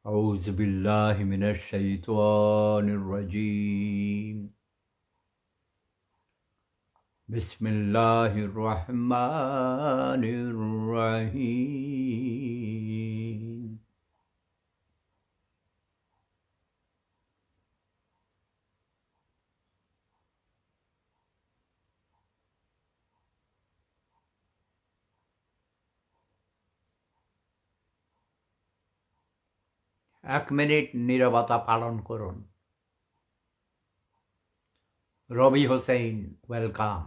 أعوذ بالله من الشيطان الرجيم بسم الله الرحمن الرحيم এক মিনিট নীরবতা পালন করুন। রবি হোসেন, ওয়েলকাম।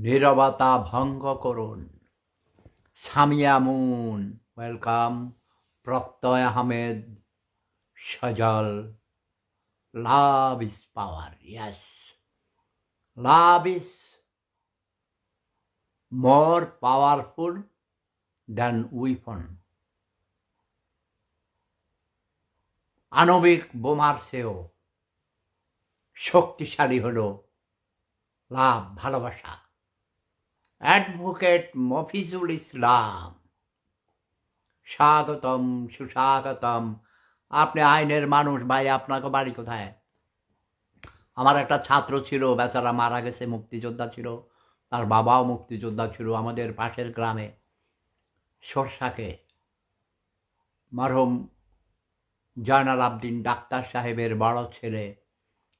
নীরবতা ভঙ্গ করুন। Samia Moon, welcome. Pratyay Ahmed, Sajal. Love is power, yes. Love is more powerful than weapon. আণবিক বোমার চেয়েও শক্তিশালী হলো লাভ, ভালোবাসা। অ্যাডভোকেট মফিজুল ইসলাম, স্বাগতম, সুস্বাগতম। আপনি আইনের মানুষ ভাই, আপনাকে বাড়ি কোথায়? আমার একটা ছাত্র ছিল, বেচারা মারা গেছে, মুক্তিযোদ্ধা ছিল, তার বাবাও মুক্তিযোদ্ধা ছিল আমাদের পাশের গ্রামে সরসাকে। মরহুম জয়নাল আবদিন ডাক্তার সাহেবের বড় ছেলে,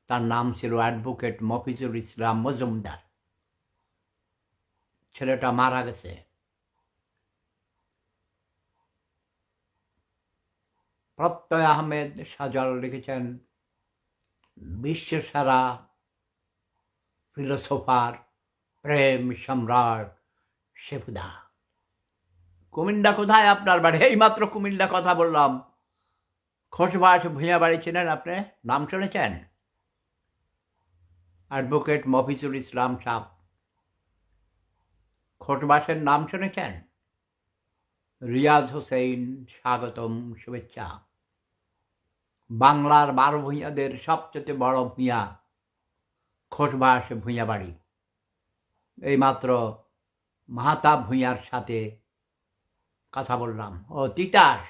তার নাম ছিল অ্যাডভোকেট মফিজুল ইসলাম মজুমদার। ছেলেটা মারা গেছে। প্রত্যয় আহমেদ সাজল লিখেছেন, বিশ্বসেরা ফিলোসোফার, প্রেম সম্রাট শেফুদা। কুমিল্লা কোথায় আপনার বাড়ি? এইমাত্র কুমিল্লা কথা বললাম। খোসবাস ভূঁইয়া বাড়ি ছিলেন আপনি? নাম শুনেছেন? অ্যাডভোকেট মফিজুল ইসলাম সাহেব, খোসবাসের নাম শুনেছেন? রিয়াজ হোসেন, স্বাগতম, শুভেচ্ছা। বাংলার 12 ভূঁইয়াদের সবচেয়ে বড় ভূঁইয়া খোসবাস ভূঁইয়া বাড়ি। এইমাত্র মাহতাব ভূঁইয়ার সাথে কথা বললাম। ও তিতাস,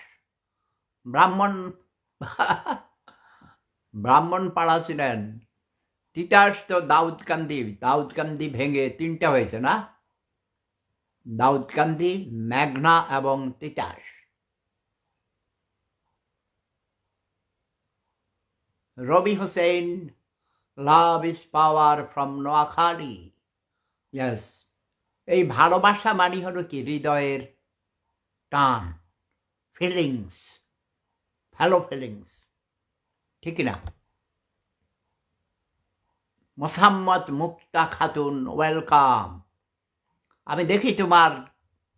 ব্রাহ্মণ পাড়া ছিলেন। তিতাস তো দাউদকান্দি ভেঙে 3টা হয়েছে না? দাউদকান্দি, মেঘনা এবং Titas. Robi Hossain, love is power from Noakhali. Yes, এই ভালোবাসা মানে হলো কি? হৃদয়ের টান, ফিলিংস, হ্যালো ফিলিংস, ঠিক না? মোসাম্মদ মুক্তা খাতুন, ওয়েলকাম। আমি দেখি তোমার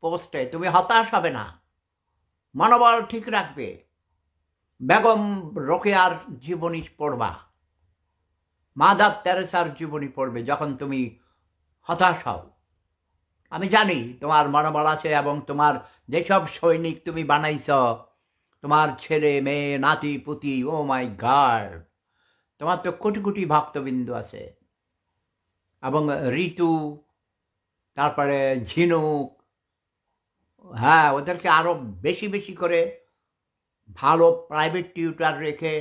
পোস্টে, তুমি হতাশ হবে না, মনোবল ঠিক রাখবে। বেগম রোকেয়ার জীবনী পড়বা, মাদার তেরেসার জীবনী পড়বে যখন তুমি হতাশ হও। আমি জানি তোমার মনোবল আছে, এবং তোমার যেসব সৈনিক তুমি বানাইছ, তোমার ছেলে মেয়ে নাতি পুতি, ও মাই গড, তোমার তো কোটি কোটি ভক্তবিন্দু আছে। এবং ঋতু, তারপরে ঝিনুক, হ্যাঁ, ওদেরকে আরও বেশি বেশি করে ভালো প্রাইভেট টিউটার রেখে,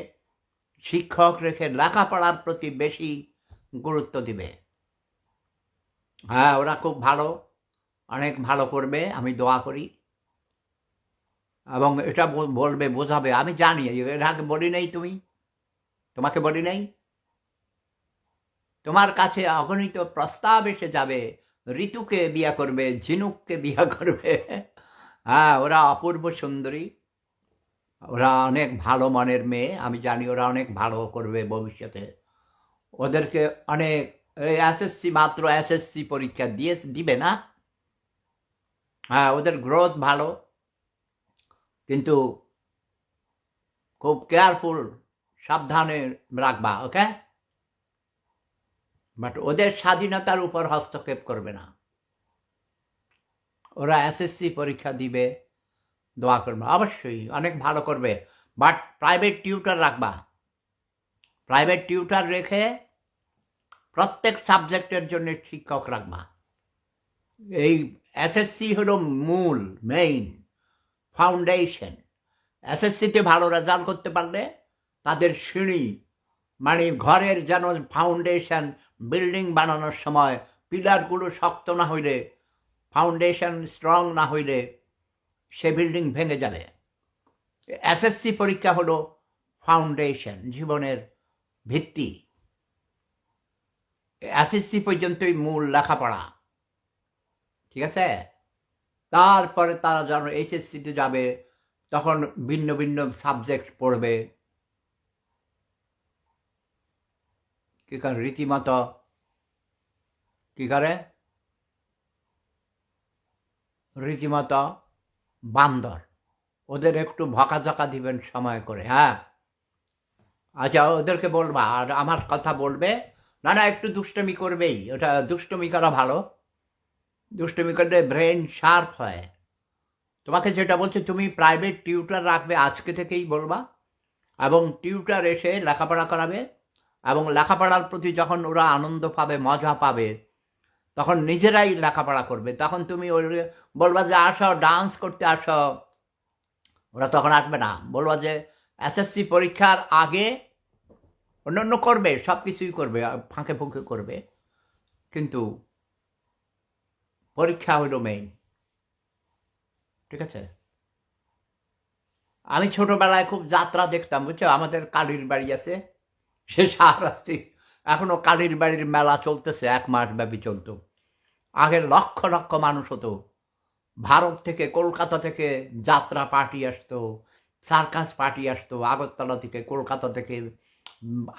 শিক্ষক রেখে লেখাপড়ার প্রতি বেশি গুরুত্ব দিবে। হ্যাঁ, ওরা খুব ভালো, অনেক ভালো করবে, আমি দোয়া করি। এবং এটা বলবে, বোঝাবে, আমি জানি। এর আগে বলি নেই তুমি? তোমাকে বলি নেই? তোমার কাছে অগণিত প্রস্তাব এসে যাবে, ঋতুকে বিয়ে করবে, ঝিনুককে বিয়ে করবে। হ্যাঁ, ওরা অপূর্ব সুন্দরী, ওরা অনেক ভালো মনের মেয়ে, আমি জানি ওরা অনেক ভালো করবে ভবিষ্যতে। ওদেরকে অনেক এসএসসি, মাত্র এসএসসি পরীক্ষা দিবে না? হ্যাঁ, ওদের গ্রোথ ভালো, কিন্তু খুব কেয়ারফুল, সাবধানে রাখবা, ওকে? বাট ওদের স্বাধীনতার উপর হস্তক্ষেপ করবে না। ওরা এসএসসি পরীক্ষা দিবে, দোয়া করবে, অবশ্যই অনেক ভালো করবে, বাট প্রাইভেট টিউটর রাখবা। প্রাইভেট টিউটর রেখে প্রত্যেক সাবজেক্টের জন্য শিক্ষক রাখবা। এই এসএসসি হলো মূল, মেইন ফাউন্ডেশন। এসএসসিতে ভালো রেজাল্ট করতে পারলে তাদের সিঁড়ি, মানে ঘরের যেন ফাউন্ডেশন, বিল্ডিং বানানোর সময় পিলারগুলো শক্ত না হইলে, ফাউন্ডেশন স্ট্রং না হইলে সে বিল্ডিং ভেঙে যাবে। এসএসসি পরীক্ষা হলো ফাউন্ডেশন, জীবনের ভিত্তি। এসএসসি পর্যন্তই মূল লেখাপড়া, ঠিক আছে? তারপরে তারা যখন এইচএসসিতে যাবে তখন ভিন্ন ভিন্ন সাবজেক্ট পড়বে। কি করে রীতিমতো কি করে, রীতিমতো বান্দর। ওদের একটু ভকাঝকা দিবেন সময় করে, হ্যাঁ? আচ্ছা, ওদেরকে বলবা আর আমার কথা বলবে, না না একটু দুষ্টমি করবেই, ওটা দুষ্টমি করা ভালো। দুষ্টমি করলে ব্রেন শার্প হয়। তোমাকে যেটা বলছি, তুমি প্রাইভেট টিউটর রাখবে, আজকে থেকেই বলবা, এবং টিউটর এসে লেখাপড়া করাবে, এবং লেখাপড়ার প্রতি যখন ওরা আনন্দ পাবে, মজা পাবে, তখন নিজেরাই লেখাপড়া করবে। তখন তুমি ওই বলবা যে আসো ডান্স করতে আসো, ওরা তখন আসবে না। বলবা যে এসএসসি পরীক্ষার আগে অন্যান্য করবে, সব কিছুই করবে, ফাঁকে ফুঁকে করবে, কিন্তু পরীক্ষা হইল মেইন, ঠিক আছে? আমি ছোটবেলায় খুব যাত্রা দেখতাম, বুঝছো? আমাদের কালীর বাড়ি আছে, সে সারাস্তি এখনো কালীর বাড়ির মেলা চলতেছে, 1 মাস ব্যাপী চলতো। আগে লক্ষ লক্ষ মানুষ হতো, ভারত থেকে, কলকাতা থেকে যাত্রা পার্টি আসতো, সার্কাস পার্টি আসতো, আগরতলা থেকে, কলকাতা থেকে,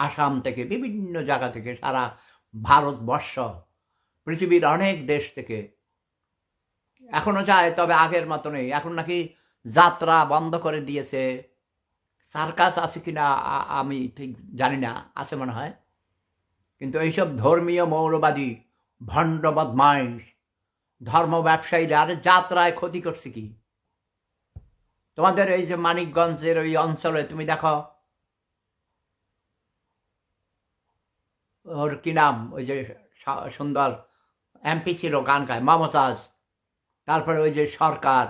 আসাম থেকে, বিভিন্ন জায়গা থেকে, সারা ভারতবর্ষ, পৃথিবীর অনেক দেশ থেকে এখনো যায়, তবে আগের মতো নেই। এখন নাকি যাত্রা বন্ধ করে দিয়েছে। সার্কাস আছে কিনা আমি ঠিক জানি না, আছে মনে হয়। কিন্তু এইসব ধর্মীয় মৌলবাদী ভণ্ড বদমাইশ ধর্ম ব্যবসায়ীরা আরে যাত্রায় ক্ষতি করছে কি? তোমাদের এই যে মানিকগঞ্জের ওই অঞ্চলে তুমি দেখো, ওর কি নাম, ওই যে সুন্দর এমপি ছিল, গান গায়, মমতাজ, তারপরে ওই যে সরকার,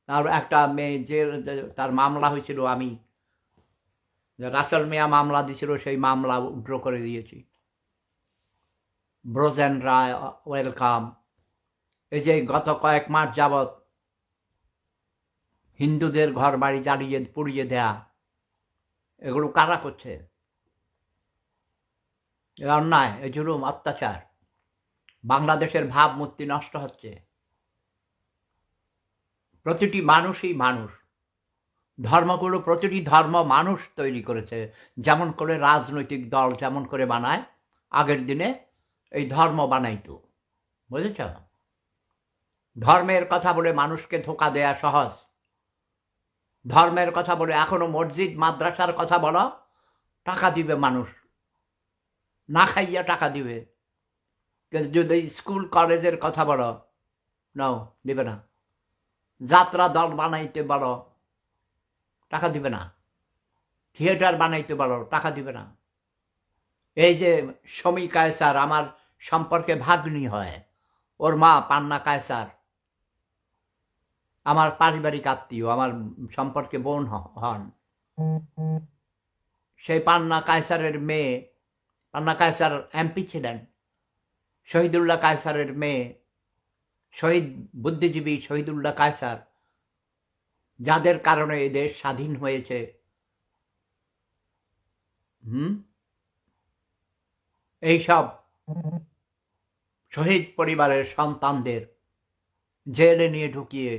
তার একটা মেয়ে যে তার মামলা হয়েছিল, আমি যে রাসেল মিয়া মামলা দিছিল, সেই মামলা উড্র করে দিয়েছি। ব্রোজেন রায় ওয়েলকাম। এই যে গত কয়েক মাস যাবৎ হিন্দুদের ঘর বাড়ি জ্বালিয়ে পুড়িয়ে দেয়া, এগুলো কারা করছে? এ অন্যায়, এ জুলুম, অত্যাচার। বাংলাদেশের ভাবমূর্তি নষ্ট হচ্ছে। প্রতিটি মানুষই মানুষ, ধর্মগুলো প্রতিটি ধর্ম মানুষ তৈরি করেছে। যেমন করে রাজনৈতিক দল যেমন করে বানায়, আগের দিনে এই ধর্ম বানাইতো, বুঝেছ? ধর্মের কথা বলে মানুষকে ধোঁকা দেয়া সহজ। ধর্মের কথা বলে এখনো মসজিদ মাদ্রাসার কথা বলো, টাকা দিবে মানুষ, না খাইয়া টাকা দিবে। যদি স্কুল কলেজের কথা বলো, নাও, দিবে না। যাত্রা দল বানাইতে বলো, টাকা দিবে না। থিয়েটার বানাইতে বলো, টাকা দিবে না। এই যে সমী কায়সার আমার সম্পর্কে ভাগ্নি হয়, ওর মা পান্না কায়সার আমার পারিবারিক আত্মীয়, আমার সম্পর্কে বোন হন। সেই পান্না কায়সারের মেয়ে, পান্না কায়সার এমপি ছিলেন, শহীদুল্লাহ কায়সারের মেয়ে, শহীদ বুদ্ধিজীবী শহীদুল্লাহ কায়সার, যাদের কারণে এই দেশ স্বাধীন হয়েছে। এইসব শহীদ পরিবারের সন্তানদের জেলে নিয়ে ঢুকিয়ে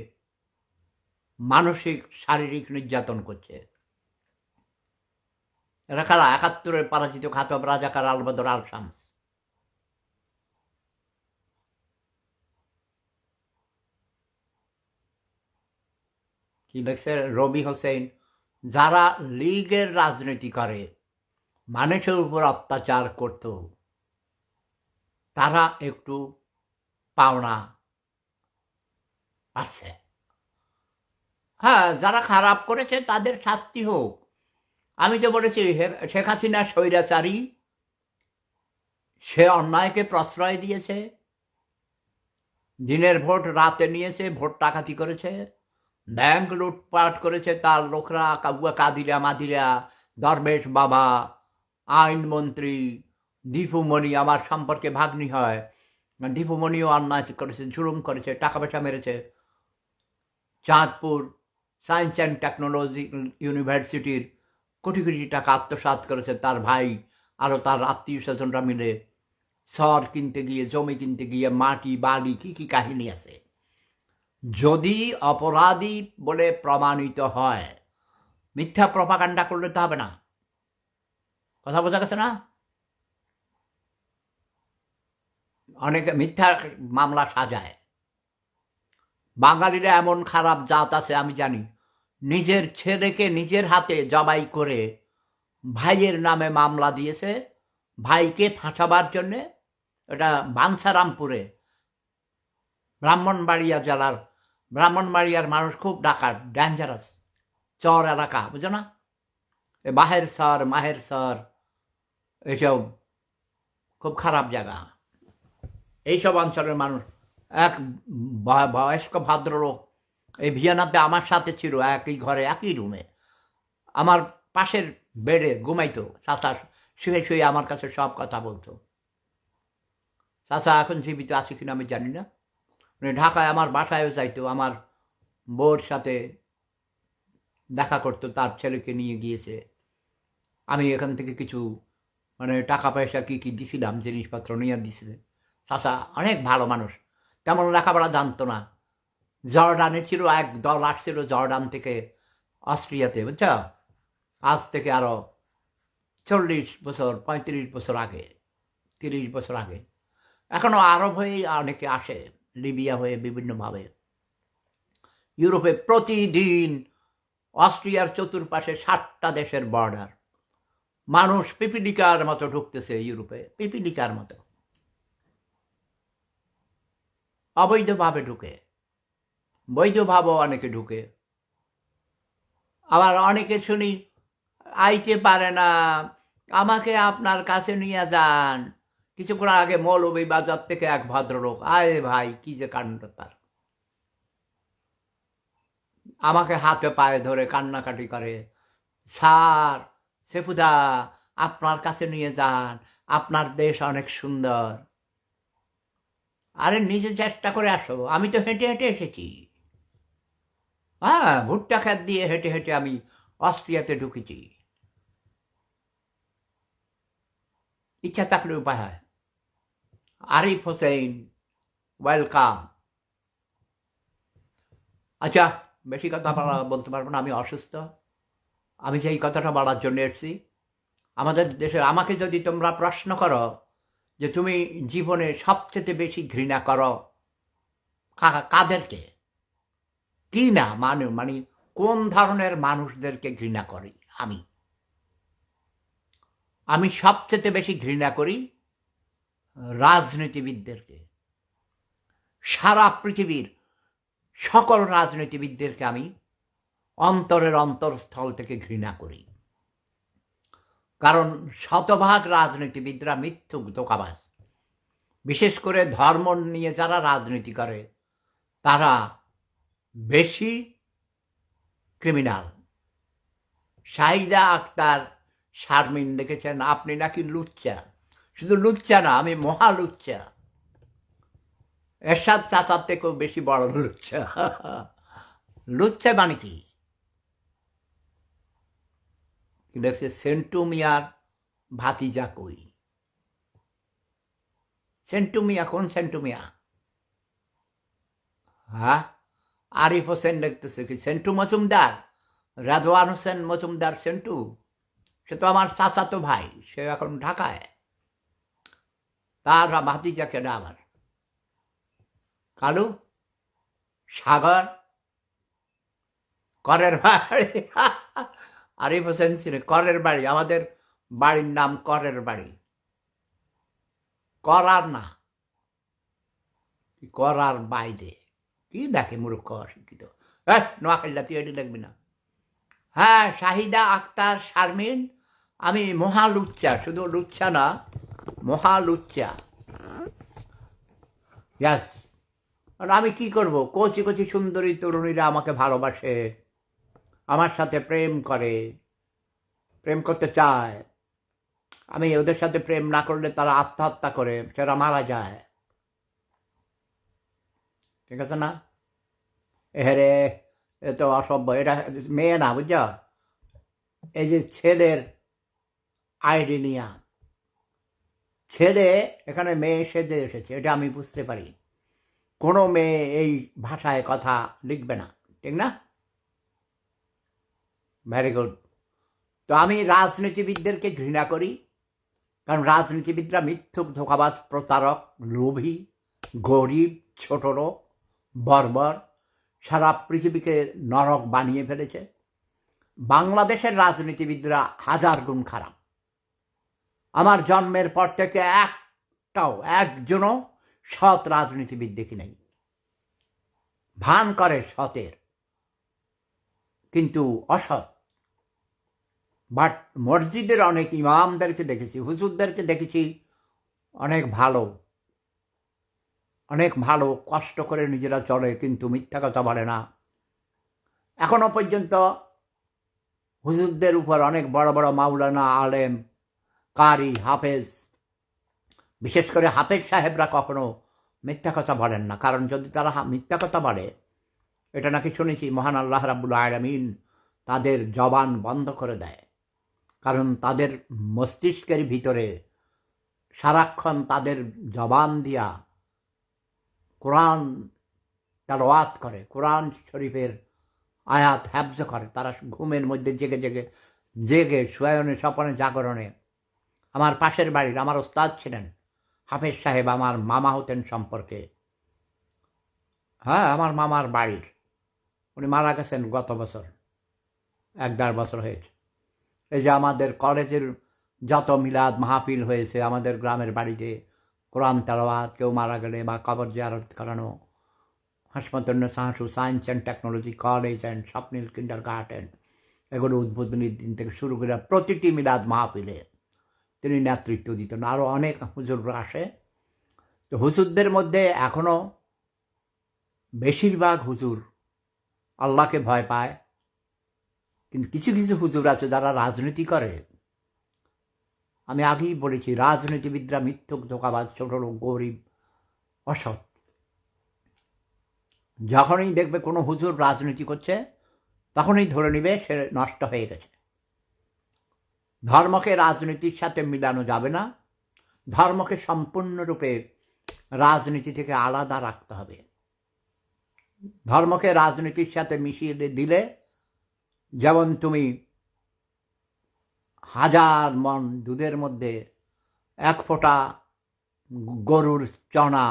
মানসিক শারীরিক নির্যাতন করছে। এরা কারা? ৭১-এর পরাজিত খাতব রাজাকার আলবদর আল শামস। কি কি লিখছে রবি হোসেন, যারা লীগের রাজনীতি করে, মানুষের উপর অত্যাচার করত, তারা একটু পাওনা আছে। হ্যাঁ, যারা খারাপ করেছে তাদের শাস্তি হোক। আমি তো বলেছি শেখ হাসিনা স্বৈরাচারী, সে অন্যায়কে প্রশ্রয় দিয়েছে, দিনের ভোট রাতে নিয়েছে, ভোট ডাকাতি করেছে, ব্যাংক লুটপাট করেছে, তার লোকরা কাদিরা মাদিরা, দরবেশ বাবা, আইনমন্ত্রী দীপুমণি, আমার সম্পর্কে ভাগ্নি হয়, দীপুমণিও অন্যায় করেছে, জুলুম করেছে, টাকা পয়সা মেরেছে। চাঁদপুর সায়েন্স অ্যান্ড টেকনোলজি ইউনিভার্সিটির কোটি কোটি টাকা আত্মসাৎ করেছে তার ভাই আরও তার আত্মীয় স্বজনরা মিলে, সর কিনতে গিয়ে, জমি কিনতে গিয়ে, মাটি বালি কী কী কাহিনী আছে। যদি অপরাধী বলে প্রমাণিত হয়, মিথ্যা প্রপাগান্ডা করলে তো হবে না। কথা বোঝা গেছে না? অনেকে মিথ্যা মামলা সাজায়। বাঙালিরা এমন খারাপ জাত আছে আমি জানি, নিজের ছেলেকে নিজের হাতে জবাই করে ভাইয়ের নামে মামলা দিয়েছে, ভাইকে ফাঁসাবার জন্যে। এটা বাঞ্ছারামপুরে, ব্রাহ্মণবাড়িয়া জেলার, ব্রাহ্মণবাড়িয়ার মানুষ খুব ডাকাত, ডেঞ্জারাস চর এলাকা, বুঝো না? মাহের সর এসব খুব খারাপ জায়গা। এইসব অঞ্চলের মানুষ। এক বয়স্ক ভদ্রলোক এই ভিয়েনাতে আমার সাথে ছিল, একই ঘরে একই রুমে, আমার পাশের বেডে ঘুমাইতো। চাচা শুয়ে শুয়ে আমার কাছে সব কথা বলতো। চাচা এখন জীবিত আছে কিনা আমি জানি না। মানে ঢাকায় আমার বাসায়ও যাইতো, আমার বউর সাথে দেখা করতো, তার ছেলেকে নিয়ে গিয়েছে। আমি এখান থেকে কিছু মানে টাকা পয়সা কী কী দিছিলাম, জিনিসপত্র নিয়ে দিছিলে। চাচা অনেক ভালো মানুষ, তেমন লেখাপড়া জানতো না। জর্ডানে ছিল, এক দল আসছিল জর্ডান থেকে অস্ট্রিয়াতে, বুঝছ? আজ থেকে আরও 40 বছর 35 বছর আগে, 30 বছর আগে। এখনও আরব হয়েই অনেকে আসে, লিবিয়া হয়ে বিভিন্নভাবে। ইউরোপে প্রতিদিন অস্ট্রিয়ার চতুর্পাশে 60টা দেশের বর্ডার, মানুষ পিপিলিকার মতো ঢুকতেছে ইউরোপে, পিপিলিকার মতো অবৈধভাবে ঢুকে, বৈধভাবেও অনেকে ঢুকে। আবার অনেকে শুনি আইতে পারে না, আমাকে আপনার কাছে নিয়ে যান। কিছুক্ষণ আগে মৌলভীবাজার থেকে এক ভদ্রলোক, আয় ভাই কি যে কাণ্ড তার, আমাকে হাতে পায়ে ধরে কান্নাকাটি করে, স্যার সেফুদা আপনার কাছে নিয়ে যান, আপনার দেশ অনেক সুন্দর। আরে নিজে চেষ্টা করে আসো, আমি তো হেঁটে হেঁটে এসেছি। হ্যাঁ, ভুট্টা খেত দিয়ে হেঁটে হেঁটে আমি অস্ট্রিয়াতে ঢুকেছি। ইচ্ছা থাকলে উপায় হয়। আরিফ হোসেন, ওয়েলকাম। আচ্ছা, বেশি কথা বলতে পারবো না, আমি অসুস্থ। আমি সেই কথাটা বলার জন্য এসেছি। আমাদের দেশে আমাকে যদি তোমরা প্রশ্ন করো যে তুমি জীবনে সবচেয়ে বেশি ঘৃণা করো কাদেরকে, কি না মানে কোন ধরনের মানুষদেরকে ঘৃণা করি, আমি সবচেয়ে বেশি ঘৃণা করি রাজনীতিবিদদেরকে। সারা পৃথিবীর সকল রাজনীতিবিদদেরকে আমি অন্তরের অন্তরস্থল থেকে ঘৃণা করি। কারণ শতভাগ রাজনীতিবিদরা মিথ্যুক, ধোঁকাবাজ। বিশেষ করে ধর্ম নিয়ে যারা রাজনীতি করে তারা বেশি ক্রিমিনাল। শাহিদা আক্তার শারমিন লিখেছেন, আপনি নাকি লুচ্চা। শুধু লুচ্চা না, আমি মহা লুচ্চা। এরশাদ চাচার থেকেও বেশি বড় লুচ্চা। লুচ্চা মানে কি দেখছে সেন্টু মিয়ার ভাতিজা কই? সেন্টু মিয়া কোন সেন্টু মিয়া? হ্যাঁ, আরিফ হোসেন দেখতেছে কি সেন্টু মজুমদার, রাদওয়ান হোসেন মজুমদার সেন্টু, সে তো আমার চাচাতো ভাই, সে এখন ঢাকায়। তার ভাতিজা কেনা আবার কালু, সাগর, করের বাড়ি আরিফ হোসেন সিনে করের বাড়ি, আমাদের বাড়ির নাম করের বাড়ি। করার না, করার বাইরে। কি দেখে মূর্খ অশিক্ষিত। নোয়াখালীরা তুই এটি দেখবি না। হ্যাঁ, শাহিদা আক্তার শারমিন, আমি মহালুচ্চা, শুধু লুচ্চা না, মহালুচ্চা। ইয়াস। আমি কি করব? কচি কচি সুন্দরী তরুণীরা আমাকে ভালোবাসে, আমার সাথে প্রেম করে, প্রেম করতে চায়। আমি ওদের সাথে প্রেম না করলে তারা আত্মহত্যা করে, সেটা মারা যায়। ঠিক আছে না? এরে এ তো অসভ্য। এটা মেয়ে না, বুঝছ? এই যে ছেলের আইডি নিয়া ছেলে এখানে মেয়ে সেজে এসেছে, এটা আমি বুঝতে পারি। কোনো মেয়ে এই ভাষায় কথা লিখবে না, ঠিক না? Very good. তো আমি রাজনীতিবিদদেরকে ঘৃণা করি, কারণ রাজনীতিবিদরা মিথ্যুক, ধোঁকাবাজ, প্রতারক, লোভী, গরিব, ছোট লোক, বর্বর, সারা পৃথিবীকে নরক বানিয়ে ফেলেছে। বাংলাদেশের রাজনীতিবিদরা হাজার গুণ খারাপ। আমার জন্মের পর থেকে একজনও সৎ রাজনীতিবিদ দেখি নাই। ভান করে সতের, কিন্তু অসৎ। বাট মসজিদের অনেক ইমামদেরকে দেখেছি, হুজুরদেরকে দেখেছি অনেক ভালো, অনেক ভালো, কষ্ট করে নিজেরা চলে, কিন্তু মিথ্যা কথা বলে না। এখনো পর্যন্ত হুজুরদের উপর অনেক বড় বড় মাওলানা, আলেম, কারি, হাফেজ, বিশেষ করে হাফেজ সাহেবরা কখনো মিথ্যা কথা বলেন না। কারণ যদি তারা মিথ্যা কথা বলে, এটা নাকি শুনেছি মহান আল্লাহ রাব্বুল আলামিন তাদের জবান বন্ধ করে দেয়। কারণ তাদের মস্তিষ্কের ভিতরে সারাক্ষণ তাদের জবান দিয়া কোরআন তেলাওয়াত করে, কোরআন শরীফের আয়াত হ্যাফজ করে। তারা ঘুমের মধ্যে জেগে শয়নে স্বপনে জাগরণে। আমার পাশের বাড়ির আমার ওস্তাদ ছিলেন হাফেজ সাহেব, আমার মামা হতেন সম্পর্কে। হ্যাঁ, আমার মামার বাড়ির, উনি মারা গেছেন গত বছর, 1-1.5 বছর হয়েছে। এই যে আমাদের কলেজের যত মিলাদ মাহফিল হয়েছে, আমাদের গ্রামের বাড়িতে কোরআন তেলাওয়াত, কেউ মারা গেলে বা কবর জিয়ারত করানো, হাসপাতাল Sahasu science and technology college and Swapnil kindergarten, এগুলো উদ্বোধনীর দিন থেকে শুরু করে প্রতিটি মিলাদ মাহফিলে তিনি নেতৃত্ব দিতেন। আরও অনেক হুজুররা আসে। তো হুজুরদের মধ্যে এখনও বেশিরভাগ হুজুর আল্লাহকে ভয় পায়, কিন্তু কিছু কিছু হুজুর আছে যারা রাজনীতি করে। আমি আগেই বলেছি, রাজনীতিবিদরা মিথ্যুক, ধোঁকাবাজ, ছোট লোক, গরিব, অসৎ। যখনই দেখবে কোনো হুজুর রাজনীতি করছে, তখনই ধরে নিবে সে নষ্ট হয়ে গেছে। ধর্মকে রাজনীতির সাথে মিলানো যাবে না। ধর্মকে সম্পূর্ণরূপে রাজনীতি থেকে আলাদা রাখতে হবে। ধর্মকে রাজনীতির সাথে মিশিয়ে দিলে, যেমন তুমি 1000 মণ দুধের মধ্যে 1 ফোঁটা গরুর চনা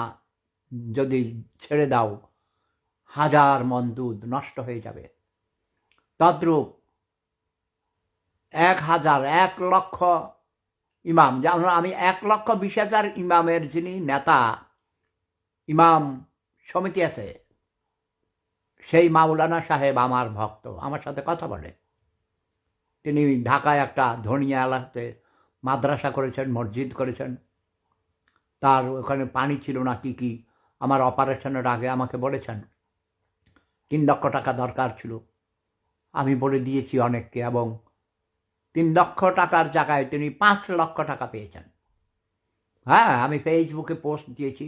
যদি ছেড়ে দাও, 1000 মণ দুধ নষ্ট হয়ে যাবে। তদ্রূপ 1000, 1 লক্ষ ইমাম, যেমন আমি 1,20,000 ইমামের যিনি নেতা, ইমাম সমিতি আছে, সেই মাওলানা সাহেব আমার ভক্ত, আমার সাথে কথা বলে। তিনি ঢাকায় একটা ধনিয়া এলাকাতে মাদ্রাসা করেছেন, মসজিদ করেছেন। তার ওখানে পানি ছিল না, কি আমার অপারেশনের আগে আমাকে বলেছেন 3 লক্ষ টাকা দরকার ছিল। আমি বলে দিয়েছি অনেককে, এবং 3 লক্ষ টাকার জায়গায় তিনি 5 লক্ষ টাকা পেয়েছেন। হ্যাঁ, আমি ফেসবুকে পোস্ট দিয়েছি,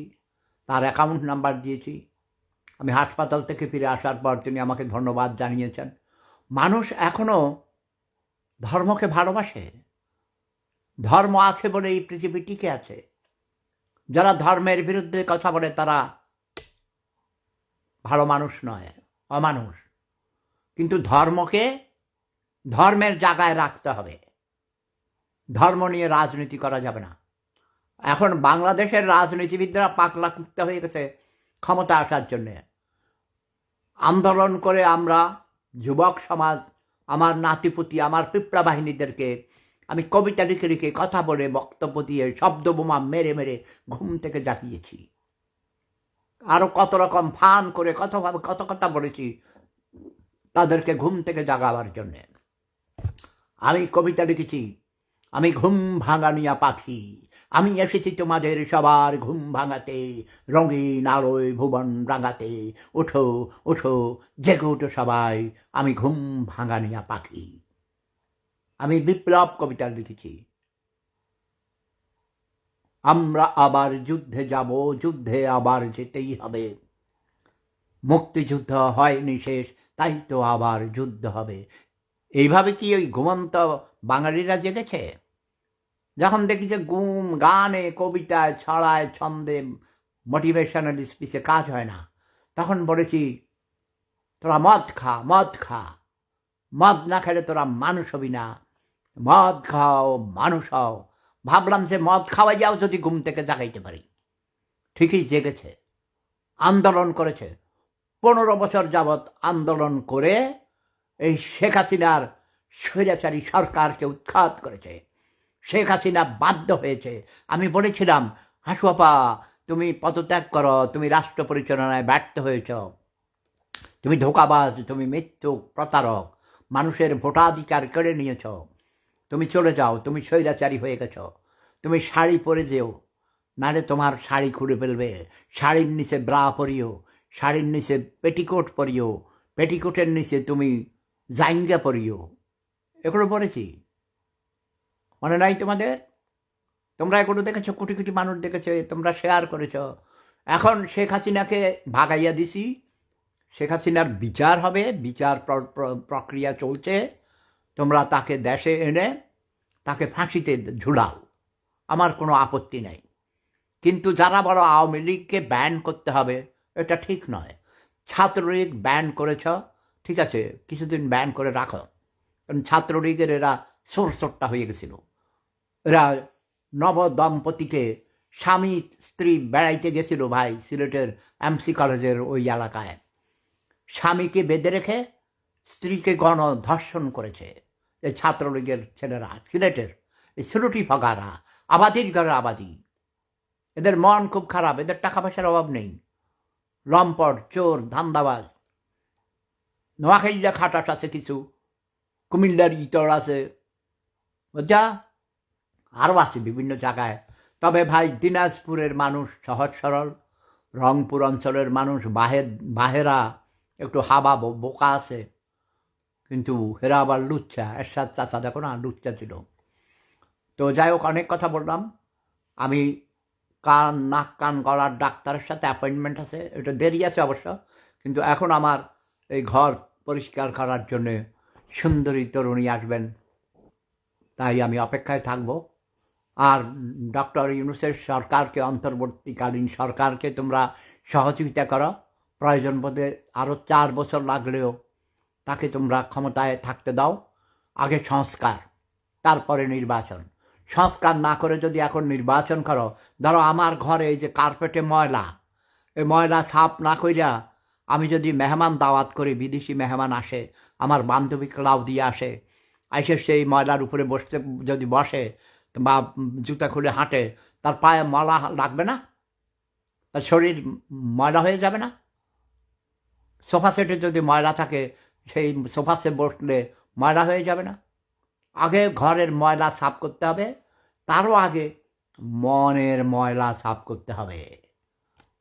তার অ্যাকাউন্ট নাম্বার দিয়েছি। আমি হাসপাতাল থেকে ফিরে আসার পর তিনি আমাকে ধন্যবাদ জানিয়েছেন। মানুষ এখনও ধর্মকে ভালোবাসে। ধর্ম আছে বলে এই পৃথিবী টিকে আছে। যারা ধর্মের বিরুদ্ধে কথা বলে তারা ভালো মানুষ নয়, অমানুষ। কিন্তু ধর্মকে ধর্মের জায়গায় রাখতে হবে। ধর্ম নিয়ে রাজনীতি করা যাবে না। এখন বাংলাদেশের রাজনীতিবিদরা পাগলা কুত্তা হয়ে গেছে ক্ষমতা আসার জন্যে। আন্দোলন করে আমরা যুবক সমাজ, আমার নাতিপুতি, আমার পিঁপড়া বাহিনীদেরকে আমি কবিতা লিখে লিখে, কথা বলে, বক্তব্য দিয়ে, শব্দ বোমা মেরে মেরে ঘুম থেকে জাগিয়েছি। আরও কত রকম ফান করে কত কথা বলেছি তাদেরকে ঘুম থেকে জাগাবার জন্যে। আমি কবিতা লিখেছি, আমি ঘুম ভাঙানিয়া পাখি, আমি এসেছি তোমাদের সবার ঘুম ভাঙাতে, রঙিন আলোয় ভুবন রাঙাতে। ওঠো ওঠো, জেগে ওঠো সবাই, আমি ঘুম ভাঙানিয়া পাখি। আমি বিপ্লব কবিতা লিখেছি। আমরা আবার যুদ্ধে যাব, যুদ্ধে আবার যেতেই হবে। মুক্তিযুদ্ধ হয়নি শেষ, তাই তো আবার যুদ্ধ হবে। এইভাবে কি ওই ঘুমন্ত বাঙালিরা জেগেছে? যখন দেখি যে গানে, কবিতায়, ছড়ায়, ছন্দে, মোটিভেশনাল স্পিচে কাজ হয় না, তখন বলেছি তোরা মদ খা, মদ খা, মদ না খেলে তোরা মানুষ হবি না, মদ খাও মানুষ হও। ভাবলাম যে মদ খাওয়াই যাও যদি ঘুম থেকে জাগাইতে পারি। ঠিকই জেগেছে, আন্দোলন করেছে। 15 বছর যাবৎ আন্দোলন করে এই শেখ হাসিনার স্বৈরাচারী সরকারকে উৎখাত করেছে। শেখ হাসিনা বাধ্য হয়েছে। আমি বলেছিলাম, হাসু আপা তুমি পদত্যাগ করো, তুমি রাষ্ট্র পরিচালনায় ব্যর্থ হয়েছ, তুমি ধোঁকাবাজ, তুমি মিথ্যুক, প্রতারক, মানুষের ভোটাধিকার কেড়ে নিয়েছ, তুমি চলে যাও, তুমি স্বৈরাচারী হয়ে গেছ। তুমি শাড়ি পরে যেও, নাহলে তোমার শাড়ি খুলে ফেলবে। শাড়ির নিচে ব্রা পরিও, শাড়ির নিচে পেটিকোট পরিও, পেটিকোটের নিচে তুমি জাইঙ্গা পরিও। এগুলো পড়েছি, মনে নাই তোমাদের? তোমরা এগুলো দেখেছো, কোটি কোটি মানুষ দেখেছে, তোমরা শেয়ার করেছ। এখন শেখ হাসিনাকে ভাগাইয়া দিছি, শেখ হাসিনার বিচার হবে, বিচার প্রক্রিয়া চলছে। তোমরা তাকে দেশে এনে তাকে ফাঁসিতে ঝুলাও, আমার কোনো আপত্তি নেই। কিন্তু যারা বড় আওয়ামী লীগকে ব্যান করতে হবে, এটা ঠিক নয়। ছাত্রলীগ ব্যান করেছ, ঠিক আছে, কিছুদিন ব্যান করে রাখো, কারণ ছাত্রলীগের এরা সোরসোট্টা হয়ে গেছিল। এরা নবদম্পতিকে, স্বামী স্ত্রী বেড়াইতে গেছিল ভাই সিলেটের এমসি কলেজের ওই এলাকায়, স্বামীকে বেঁধে রেখে স্ত্রীকে গণধর্ষণ করেছে এই ছাত্রলীগের ছেলেরা, সিলেটের এই সিলুটি ফগারা, আবাদির ঘরে আবাদি। এদের মন খুব খারাপ, এদের টাকা পয়সার অভাব নেই, লম্পট, চোর, ধান্দাবাজ। নোয়াখালীরা খাটাস আছে কিছু, কুমিল্লার ইতর আছে, যা আরও আছে বিভিন্ন জায়গায়। তবে ভাই দিনাজপুরের মানুষ সহজ সরল, রংপুর অঞ্চলের মানুষ বাহেরা একটু হাবা বোকা আছে, কিন্তু হেরা আবার লুচ্চা। এরশাদ চাচা দেখো না, লুচ্চা ছিল। তো যাই হোক, অনেক কথা বললাম। আমি নাক কান গলার ডাক্তারের সাথে অ্যাপয়েন্টমেন্ট আছে, এটা দেরি আছে অবশ্য, কিন্তু এখন আমার এই ঘর পরিষ্কার করার জন্যে সুন্দরী তরুণী আসবেন, তাই আমি অপেক্ষায় থাকব। আর ডক্টর ইউনূসের সরকারকে, অন্তর্বর্তীকালীন সরকারকে তোমরা সহযোগিতা করো। প্রয়োজন বোধে আরও 4 বছর লাগলেও তাকে তোমরা ক্ষমতায় থাকতে দাও। আগে সংস্কার, তারপরে নির্বাচন। সংস্কার না করে যদি এখন নির্বাচন করো, ধরো আমার ঘরে এই যে কার্পেটে ময়লা, এই ময়লা সাফ না কইরা আমি যদি মেহমান দাওয়াত করি, বিদেশি মেহমান আসে, আমার বান্ধবী ক্লাউদিয়া আসে, এসে সেই ময়লার উপরে যদি বসে বা জুতা খুলে হাঁটে, তার পায়ে ময়লা লাগবে না? তার শরীর ময়লা হয়ে যাবে না? সোফা সেটে যদি ময়লা থাকে, সেই সোফা সেট বসলে ময়লা হয়ে যাবে না? আগে ঘরের ময়লা সাফ করতে হবে, তারও আগে মনের ময়লা সাফ করতে হবে,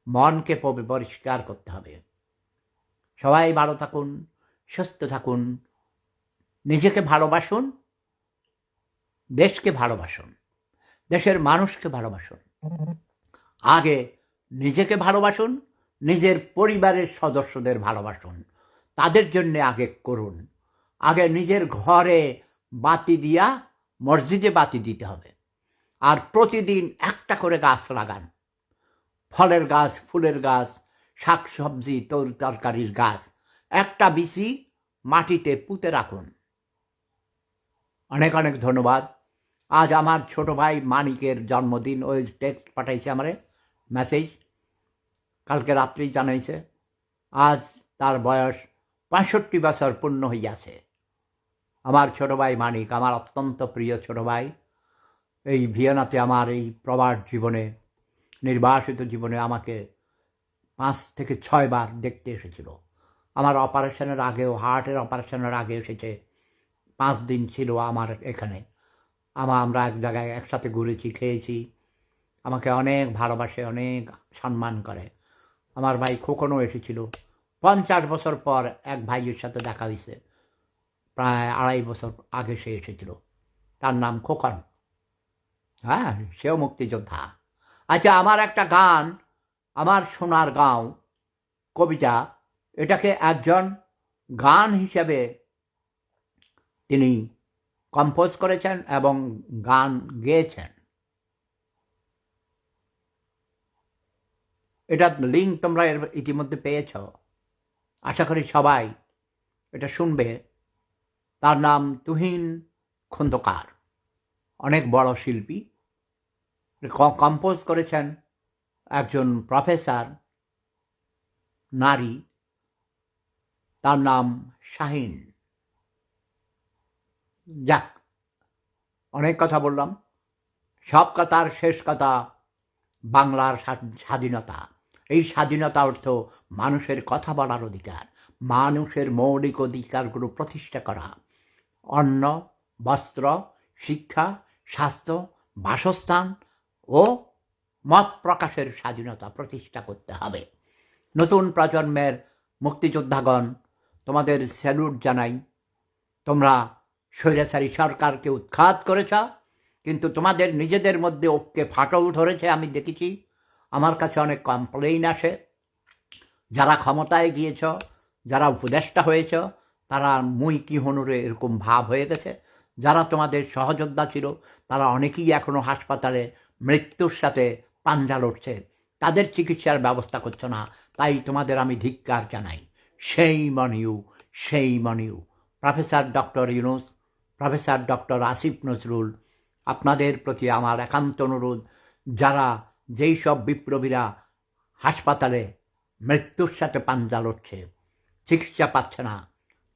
মনকে পরিষ্কার করতে হবে। সবাই ভালো থাকুন, সুস্থ থাকুন, নিজেকে ভালোবাসুন, দেশকে ভালোবাসুন, দেশের মানুষকে ভালোবাসুন। আগে নিজেকে ভালোবাসুন, নিজের পরিবারের সদস্যদের ভালোবাসুন, তাদের জন্যে আগে করুন। আগে নিজের ঘরে বাতি দিয়া মসজিদে বাতি দিতে হবে। আর প্রতিদিন একটা করে গাছ লাগান, ফলের গাছ, ফুলের গাছ, শাক সবজি, তরকারির গাছ। একটা বিচি মাটিতে পুঁতে রাখুন। অনেক অনেক ধন্যবাদ। আজ আমার ছোট ভাই মানিকের জন্মদিন, ওই টেক্সট পাঠাইছে আমারে, মেসেজ কালকে রাত্রেই জানাইছে। আজ তার বয়স 65 বছর পূর্ণ হইয়াছে। আমার ছোট ভাই মানিক, আমার অত্যন্ত প্রিয় ছোট ভাই, এই ভিয়েনাতে আমার এই প্রবাস জীবনে, নির্বাসিত জীবনে আমাকে 5 থেকে 6 বার দেখতে এসেছিল। আমার অপারেশনের আগেও, হার্টের অপারেশনের আগে এসেছে। 5 দিন ছিল আমার এখানে। আমরা এক জায়গায় একসাথে ঘুরেছি, খেয়েছি। আমাকে অনেক ভালোবাসে, অনেক সম্মান করে। আমার ভাই খোকনও এসেছিল। 50 বছর পর এক ভাইয়ের সাথে দেখা হয়েছে, প্রায় 2.5 বছর আগে সে এসেছিল। তার নাম খোকন। হ্যাঁ, সেও মুক্তিযোদ্ধা। আচ্ছা, আমার একটা গান, আমার সোনার গাঁও কবিতা, এটাকে একজন গান হিসেবে তিনি কম্পোজ করেছেন এবং গান গেয়েছেন। এটার লিঙ্ক তোমরা ইতিমধ্যে পেয়েছ, আশা করি সবাই এটা শুনবে। তার নাম তুহিন খন্দকার, অনেক বড় শিল্পী। কম্পোজ করেছেন একজন প্রফেসর নারী, তার নাম শাহিন। যাক, অনেক কথা বললাম। সব কথার শেষ কথা বাংলার স্বাধীনতা। এই স্বাধীনতা অর্থ মানুষের কথা বলার অধিকার, মানুষের মৌলিক অধিকারগুলো প্রতিষ্ঠা করা। অন্ন, বস্ত্র, শিক্ষা, স্বাস্থ্য, বাসস্থান ও মত প্রকাশের স্বাধীনতা প্রতিষ্ঠা করতে হবে। নতুন প্রজন্মের মুক্তিযোদ্ধাগণ, তোমাদের স্যালুট জানাই। তোমরা স্বৈরাচারী সরকারকে উৎখাত করেছ, কিন্তু তোমাদের নিজেদের মধ্যে ঐক্যে ফাটল ধরেছে। আমি দেখেছি, আমার কাছে অনেক কমপ্লেইন আসে। যারা ক্ষমতায় গিয়েছ, যারা উপদেষ্টা হয়েছ, তারা মুই কি হনুরে এরকম ভাব হয়ে গেছে। যারা তোমাদের সহযোদ্ধা ছিল, তারা অনেকেই এখনও হাসপাতালে মৃত্যুর সাথে পাঞ্জা লড়ছে। তাদের চিকিৎসার ব্যবস্থা করছো না, তাই তোমাদের আমি ধিক্কার জানাই। shame on you, shame on you। Professor doctor Yunus, professor doctor Asif Nazrul, আপনাদের প্রতি আমার একান্ত অনুরোধ, যারা যেই সব বিপ্লবীরা হাসপাতালে মৃত্যুর সাথে পাঞ্জা লড়ছে, চিকিৎসা পাচ্ছে না,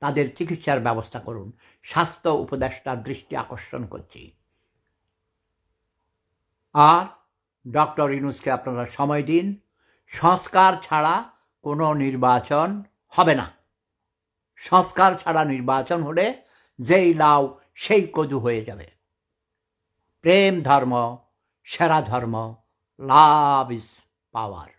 তাদের চিকিৎসার ব্যবস্থা করুন। স্বাস্থ্য উপদেষ্টার দৃষ্টি আকর্ষণ করছি। আর ডক্টর ইউনূসকে আপনারা সময় দিন। সংস্কার ছাড়া কোনো নির্বাচন হবে না। সংস্কার ছাড়া নির্বাচন হলে যেই লাউ সেই কদু হয়ে যাবে। প্রেম ধর্ম সেরা ধর্ম। লাভ ইজ পাওয়ার।